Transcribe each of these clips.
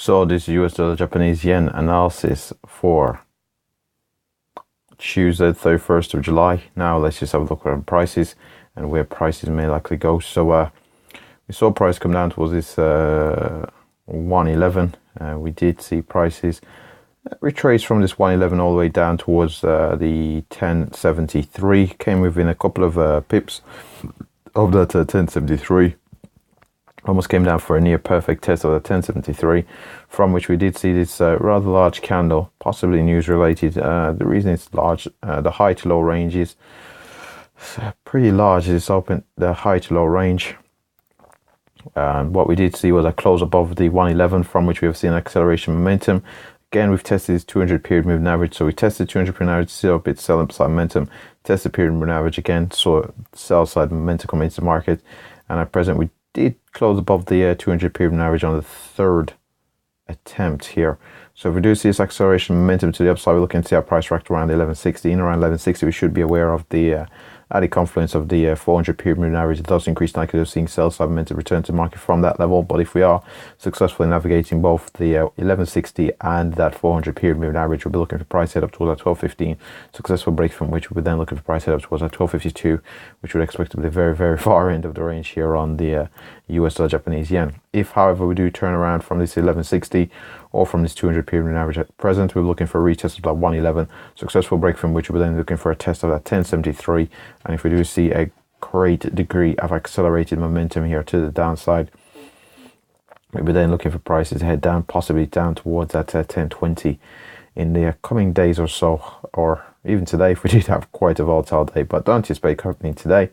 So this US dollar Japanese yen analysis for Tuesday, 31st of July. Now let's just have a look at prices and where prices may likely go. So we saw price come down towards this 111. We did see prices retrace from this 111 all the way down towards the 1073. Came within a couple of pips of that 1073. Almost came down for a near perfect test of the 1073, from which we did see this rather large candle, possibly news related. The reason it's large, the high to low range is pretty large. It's open the high to low range. And what we did see was a close above the 111, from which we have seen acceleration momentum. Again, we've tested this 200 period moving average. So we tested 200 period average, see a bit sell side momentum, tested period moving average again, saw sell side momentum come into the market. And at present, we did close above the 200 period average on the third attempt here. So if we do see this acceleration momentum to the upside, we're looking to see our price racked around 1160. In around 1160, we should be aware of the added confluence of the 400 period moving average. It does increase likelihood of seeing sell side momentum return to the market from that level. But if we are successfully navigating both the 1160 and that 400 period moving average, we'll be looking for price head up towards that 1215. Successful break from which we would then look for price head up towards that 1252, which would expect to be the very, very far end of the range here on the US dollar Japanese yen. If, however, we do turn around from this 1160 or from this 200 period moving average at present, we're looking for a retest of that 111. Successful break from which we're then looking for a test of that 1073. And if we do see a great degree of accelerated momentum here to the downside, we'll be then looking for prices to head down, possibly down towards that 1020 in the coming days or so, or even today if we did have quite a volatile day, but don't anticipate happening today.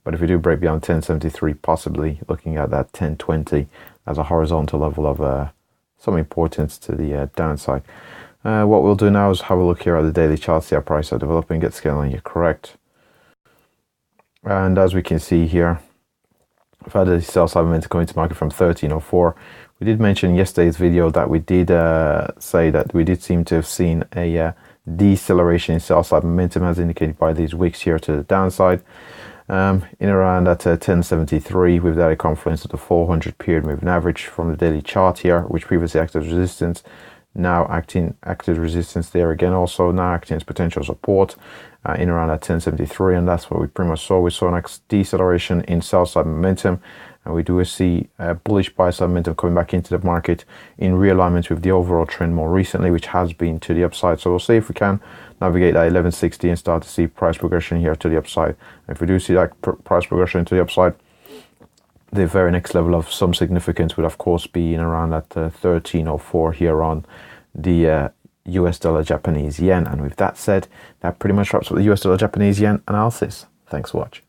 But if we do break beyond 1073, possibly looking at that 1020 as a horizontal level of some importance to the downside. What we'll do now is have a look here at the daily chart, see how prices are developing, get scaling here correct. And as we can see here, we've had a sell side momentum coming to market from 1304. We did mention in yesterday's video that we did say that we did seem to have seen a deceleration in sell side momentum as indicated by these wicks here to the downside. In around that 1073, we've had a confluence of the 400 period moving average from the daily chart here, which previously acted as resistance, now acted resistance there again, also now acting as potential support in around that 1073, and that's what we pretty much saw. We saw an deceleration in sell side momentum, and we do see bullish buy side momentum coming back into the market in realignment with the overall trend more recently, which has been to the upside. So we'll see if we can navigate that 1160 and start to see price progression here to the upside. And if we do see that price progression to the upside, the very next level of some significance would of course be in around that 1304 here on the US dollar Japanese yen. And with that said, that pretty much wraps up the US dollar Japanese yen analysis. Thanks for watching.